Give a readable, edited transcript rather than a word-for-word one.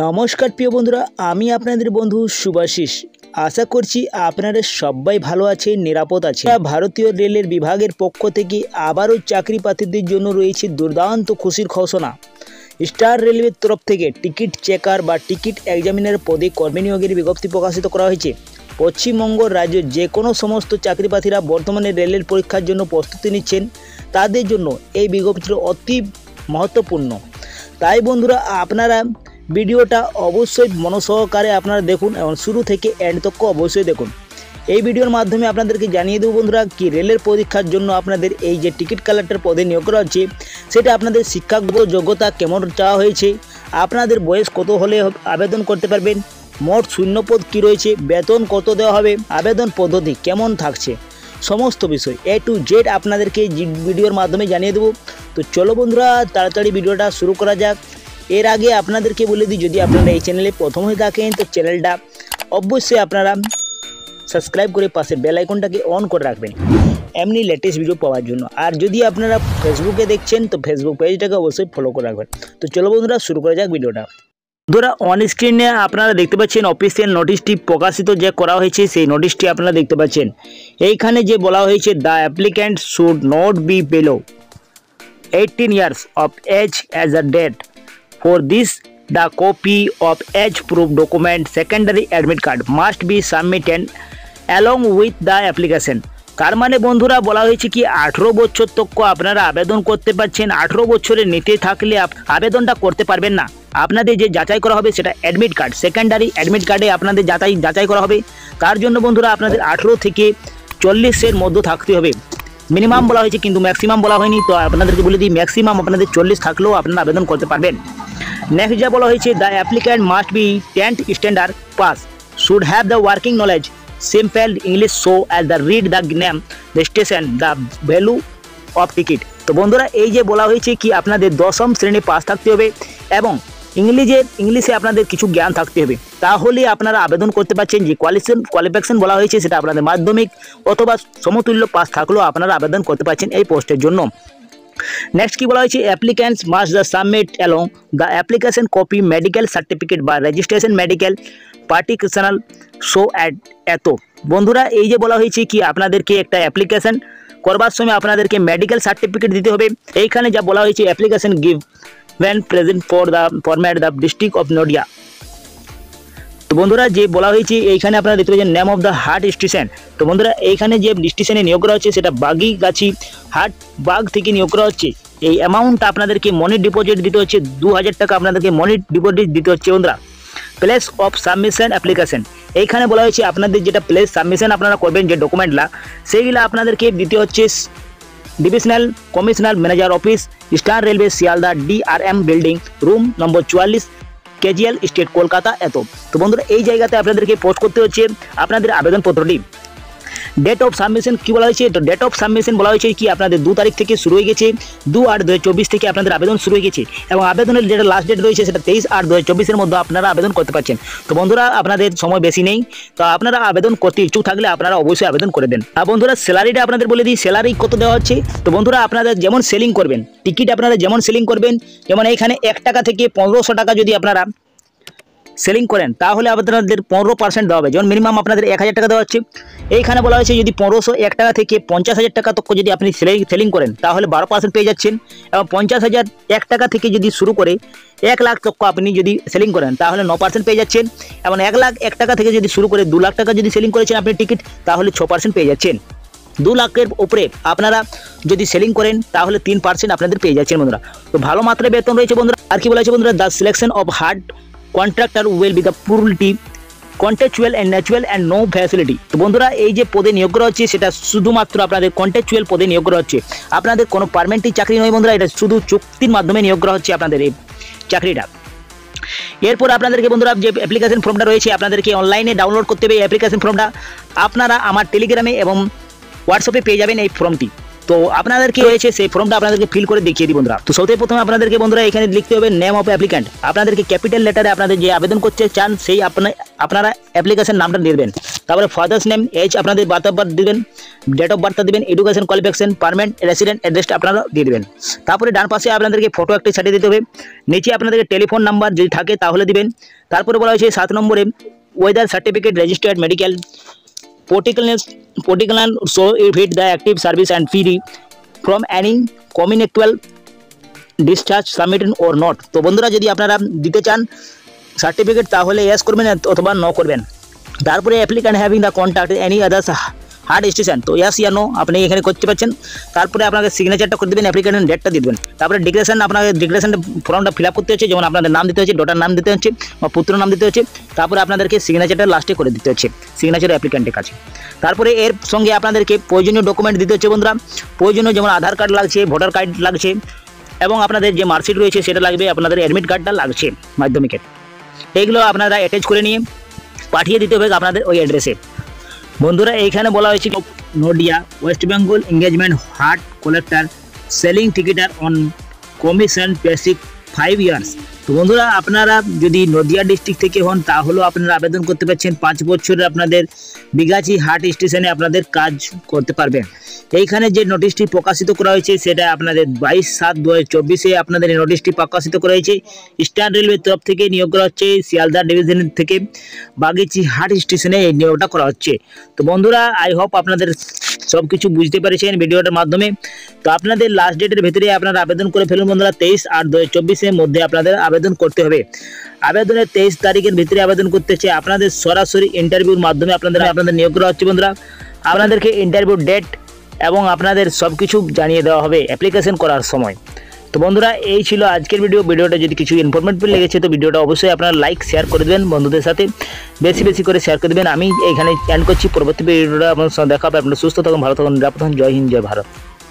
নমস্কার প্রিয় বন্ধুরা, আমি আপনাদের বন্ধু শুভাশিস। আশা করছি আপনারা সবাই ভালো আছেন, নিরাপদ আছেন। ভারতীয় রেলের বিভাগের পক্ষ থেকে আবারও চাকরি প্রার্থীদের জন্য রয়েছে দুর্দান্ত খুশির ঘোষণা। স্টার রেলওয়ের তরফ থেকে টিকিট চেকার বা টিকিট এক্সামিনার পদে কর্মী নিয়োগের বিজ্ঞপ্তি প্রকাশিত করা হয়েছে। পশ্চিমবঙ্গ রাজ্যের যে কোনো সমস্ত চাকরি প্রার্থীরা বর্তমানে রেলের পরীক্ষার জন্য প্রস্তুতি নিচ্ছেন, তাদের জন্য এই বিজ্ঞপ্তিটি অতি মহত্বপূর্ণ। তাই বন্ধুরা, আপনারা ভিডিওটা অবশ্যই মনোসহকারে আপনারা দেখুন এবং শুরু থেকে এন্ড তক অবশ্যই দেখুন। এই ভিডিওর মাধ্যমে আপনাদেরকে জানিয়ে দেবো বন্ধুরা কি রেলের পরীক্ষার জন্য আপনাদের এই যে টিকিট কালেক্টর পদে নিয়োগ করা হচ্ছে, সেটা আপনাদের শিক্ষাগত যোগ্যতা কেমন চাওয়া হয়েছে, আপনাদের বয়স কত হলে আবেদন করতে পারবেন, মোট শূন্যপদ কী রয়েছে, বেতন কত দেওয়া হবে, আবেদন পদ্ধতি কেমন থাকছে, সমস্ত বিষয় A to Z আপনাদেরকে ভিডিওর মাধ্যমে জানিয়ে দেবো। তো চলো বন্ধুরা, তাড়াতাড়ি ভিডিওটা শুরু করা যাক। এর আগে আপনাদেরকে বলে দিই, যদি আপনারা এই চ্যানেলে প্রথম হয়ে থাকেন তো চ্যানেলটা অবশ্যই আপনারা সাবস্ক্রাইব করে পাশে বেল আইকনটাকে অন করে রাখবেন এমনি লেটেস্ট ভিডিও পাওয়ার জন্য। আর যদি আপনারা ফেসবুকে দেখছেন তো ফেসবুক পেজটাকে অবশ্যই ফলো করে রাখবেন। তো চলো বন্ধুরা, শুরু করা যাক ভিডিওটা। বন্ধুরা, অন স্ক্রিনে আপনারা দেখতে পাচ্ছেন অফিসিয়াল নোটিশটি প্রকাশিত যে করা হয়েছে, সেই নোটিশটি আপনারা দেখতে পাচ্ছেন। এইখানে যে বলা হয়েছে, the applicant should not be below 18 years of age as a date. For this, the copy of age proof document secondary admit card must be submitted along with the application. তার মানে বন্ধুরা বলা হয়েছে কি 18 বছর তক আপনারা আবেদন করতে পারছেন। 18 বছরের নিচে থাকলে আবেদনটা করতে পারবেন না। আপনাদের যে যাচাই করা হবে সেটা অ্যাডমিট কার্ড, সেকেন্ডারি অ্যাডমিট কার্ডে আপনাদের যাচাই করা হবে। তার জন্য বন্ধুরা আপনাদের 18 থেকে 40-এর মধ্যে থাকতে হবে। মিনিমাম বলা হয়েছে কিন্তু ম্যাক্সিমাম বলা হয়নি। তো আপনাদেরকে বলে দিই, ম্যাক্সিমাম আপনাদের 40 থাকলেও আপনারা আবেদন করতে পারবেন। নেক্সট যা বলা হয়েছে, the applicant must be 10th standard pass, should have the working knowledge, simple English so as the read the name, the station, the value of ticket. তো বন্ধুরা, এই যে বলা হয়েছে কি আপনাদের 10ম শ্রেণী পাস থাকতে হবে এবং ইংলিশে আপনাদের কিছু জ্ঞান থাকতে হবে, তাহলে আপনারা আবেদন করতে পারছেন। যে কোয়ালিফিকেশন বলা হয়েছে সেটা আপনাদের মাধ্যমিক অথবা সমতুল্য পাস থাকলেও আপনারা আবেদন করতে পারছেন এই পোস্টের জন্য। নেক্সট কি বলা হয়েছে, applicants must the submit along the application copy medical certificate বা রেজিস্ট্রেশন মেডিকেল পার্টিকুলার শো এত। বন্ধুরা, এই যে বলা হয়েছে কি আপনাদেরকে একটা অ্যাপ্লিকেশন করবার সময় আপনাদেরকে মেডিকেল সার্টিফিকেট দিতে হবে। এইখানে যা বলা হয়েছে, application give when present for the format the district of Noida। তো বন্ধুরা, যে বলা হয়েছে এইখানে আপনারা দেখতে পাচ্ছেন নেম অফ দ্য হাট স্টেশন। তো বন্ধুরা, এইখানে যে স্টেশনে নিয়োগ করা হচ্ছে সেটা বাগিগাছি হাট বাগ থেকে নিয়োগ করা হচ্ছে। এই অ্যামাউন্টটা আপনাদেরকে মানি ডিপোজিট দিতে হচ্ছে, 2000 টাকা আপনাদেরকে মানি ডিপোজিট দিতে হচ্ছে। বন্ধুরা, প্লেস অফ সাবমিশন অ্যাপ্লিকেশন, এইখানে বলা হয়েছে আপনাদের যেটা প্লেস সাবমিশন আপনারা করবেন যে ডকুমেন্টগুলা, সেইগুলা আপনাদেরকে দিতে হচ্ছে divisional commissioner manager office, star railway, Sealdah, DRM building, room number 44, KGL state, Kolkata এত। তো বন্ধুরা, এই জায়গাতে আপনাদেরকে পোস্ট করতে হচ্ছে আপনাদের আবেদনপত্রটি। ডেট অফ সাবমিশন কি বলা হয়েছে, তো ডেট অফ সাবমিশন বলা হয়েছে কি আপনাদের 2 তারিখ থেকে শুরু হয়ে গেছে, 2/8/2024 থেকে আপনাদের আবেদন শুরু হয়ে গেছে এবং আবেদনের যেটা লাস্ট ডেট রয়েছে সেটা 23/8/2024-এর মধ্যে আপনারা আবেদন করতে পারছেন। তো বন্ধুরা, আপনাদের সময় বেশি নেই, তো আপনারা আবেদন করতে ইচ্ছুক থাকলে আপনারা অবশ্যই আবেদন করে দেন। আর বন্ধুরা, স্যালারিটা আপনাদের বলে দিই, স্যালারি কত দেওয়া হচ্ছে। তো বন্ধুরা, আপনারা যেমন সেলিং করবেন টিকিট, আপনারা যেমন সেলিং করবেন, যেমন এইখানে 1 টাকা থেকে 1500 টাকা যদি আপনারা সেলিং করেন তাহলে আপনাদের 15% দেওয়া হবে। যেমন মিনিমাম আপনাদের 1000 টাকা দেওয়া হচ্ছে। এইখানে বলা হয়েছে যদি 1501 টাকা থেকে 50,000 টাকা তক যদি আপনি সেলিং করেন তাহলে 12% পেয়ে যাচ্ছেন, এবং 50,001 টাকা থেকে যদি শুরু করে 1 লাখ তক আপনি যদি সেলিং করেন তাহলে 9% পেয়ে যাচ্ছেন, এবং 1,01,000 টাকা থেকে যদি শুরু করে 2 লাখ টাকা যদি সেলিং করেছেন আপনি টিকিট, তাহলে 6% পেয়ে যাচ্ছেন। 2 লাখের উপরে আপনারা যদি সেলিং করেন তাহলে 3% আপনাদের পেয়ে যাচ্ছেন বন্ধুরা। তো ভালো মাত্রায় বেতন রয়েছে বন্ধুরা। আর কি বলা হয়েছে বন্ধুরা, the selection of hired contractor will be the purely contractual and natural and no facility. তো বন্ধুরা, এই যে পদে নিয়োগ করা হচ্ছে সেটা শুধুমাত্র আপনাদের কন্ট্রাকচুয়াল পদে নিয়োগ করা হচ্ছে, আপনাদের কোনো পার্মানেন্ট চাকরি নয় বন্ধুরা, এটা শুধু চুক্তির মাধ্যমে নিয়োগ করা হচ্ছে আপনাদের এই চাকরিটা। এরপর আপনাদেরকে বন্ধুরা যে অ্যাপ্লিকেশন ফর্মটা রয়েছে আপনাদেরকে অনলাইনে ডাউনলোড করতে হবে। এই অ্যাপ্লিকেশন ফর্মটা আপনারা আমার টেলিগ্রামে এবং হোয়াটসঅ্যাপে পেয়ে যাবেন এই ফর্মটি। তো আপনাদেরকে রয়েছে সেই ফর্মটা আপনাদেরকে ফিল করে দেখিয়ে দিই বন্ধুরা। তো সবথেকে প্রথমে আপনাদেরকে বন্ধুরা এখানে লিখতে হবে নেম অফ অ্যাপ্লিক্যান্ট। আপনাদেরকে ক্যাপিটাল লেটারে আপনাদের যে আবেদন করতে চান সেই আপনারা অ্যাপ্লিকেশন নামটা দেবেন। তারপরে ফাদার্স নেম, এজ, আপনাদের বার্থ অফ বার্থ দিবেন, ডেট অফ বার্থ দিবেন, এডুকেশন কোয়ালিফিকেশন, পার্মানেন্ট রেসিডেন্ট অ্যাড্রেসটা আপনারা দিয়ে দিবেন। তারপরে ডান পাশে আপনাদেরকে ফটো একটি ছাড়িয়ে দিতে হবে। নিচে আপনাদেরকে টেলিফোন নাম্বার যদি থাকে তাহলে দিবেন। তারপরে বলা হয়েছে 7 নম্বরে weather certificate registered medical particular so if it the active service and free from any communicable discharge submitted or not। তো বন্ধুরা যদি আপনারা দিতে চান সার্টিফিকেট তাহলে ইয়েস করবেন অথবা নো করবেন। তারপরে applicant having the contact any others hard station, তো ইয়েস ইয়া নো আপনি এখানে করতে পারছেন। তারপরে আপনাকে সিগনেচারটা করে দেবেন, অ্যাপ্লিক্যান্টের ডেটটা দিয়ে দেবেন। তারপরে ডিক্লারেশন, আপনাকে ডিক্লারেশন ফর্মটা ফিল আপ করতে হচ্ছে, যেমন আপনাদের নাম দিতে হচ্ছে, ডটার নাম দিতে হচ্ছে বা পুত্র নাম দিতে হচ্ছে। তারপরে আপনাদেরকে সিগনেচারটা লাস্টে করে দিতে হচ্ছে সিগনেচার অ্যাপ্লিক্যান্টের কাছে। তারপরে এর সঙ্গে আপনাদেরকে প্রয়োজনীয় ডকুমেন্ট দিতে হচ্ছে বন্ধুরা। প্রয়োজনীয় যেমন আধার কার্ড লাগছে, ভোটার কার্ড লাগছে এবং আপনাদের যে মার্কশিট রয়েছে সেটা লাগবে, আপনাদের অ্যাডমিট কার্ডটা লাগছে মাধ্যমিকের। এইগুলো আপনারা অ্যাটাচ করে নিয়ে পাঠিয়ে দিতে হবে আপনাদের ওই অ্যাড্রেসে। বন্ধুরা এইখানে বলা হয়েছে Nadia west Bengal engagement hired collector selling tickets on commission basis 5 years. তো বন্ধুরা আপনারা যদি নদিয়া ডিস্ট্রিক্ট থেকে হন তাহলেও আপনারা আবেদন করতে পারছেন। 5 বছরের আপনাদের বিগাছি হার্ট স্টেশনে আপনাদের কাজ করতে পারবেন। এইখানে যে নোটিশটি প্রকাশিত করা হয়েছে সেটা আপনাদের 22/7/2024 আপনাদের এই নোটিশটি প্রকাশিত করা হয়েছে। ইস্টার্ন রেলওয়ের তরফ থেকে নিয়োগ করা হচ্ছে, শিয়ালদা ডিভিশন থেকে বাগিচি হার্ট স্টেশনে এই নিয়োগটা করা হচ্ছে। তো বন্ধুরা আই হোপ আপনাদের সব কিছু বুঝতে পেরেছেন ভিডিওটার মাধ্যমে। তো আপনাদের লাস্ট ডেটের ভিতরে আপনারা আবেদন করে ফেলুন বন্ধুরা। 23/8/2024 মধ্যে আপনাদের আবেদন করতে হবে। আবেদনের 23 তারিখের ভিতরে আবেদন করতে হচ্ছে। আপনাদের সরাসরি ইন্টারভিউর মাধ্যমে আপনাদের নিয়োগ করা হচ্ছে বন্ধুরা। আপনাদেরকে ইন্টারভিউ ডেট এবং আপনাদের সব কিছু জানিয়ে দেওয়া হবে অ্যাপ্লিকেশন করার সময়। তো বন্ধুরা এই ছিল আজকের ভিডিওটা যদি কিছু ইনফরমেটিভ লেগেছে তো ভিডিওটা অবশ্যই আপনারা লাইক শেয়ার করে দেবেন, বন্ধুদের সাথে বেশি বেশি করে শেয়ার করে দেবেন। আমি এখানে এন্ড করছি, পরবর্তী ভিডিওটা আপনার সাথে দেখা হবে। আপনারা সুস্থ থাকুন, ভালো থাকুন, নিরাপদ থাকুন। জয় হিন্দ, জয় ভারত।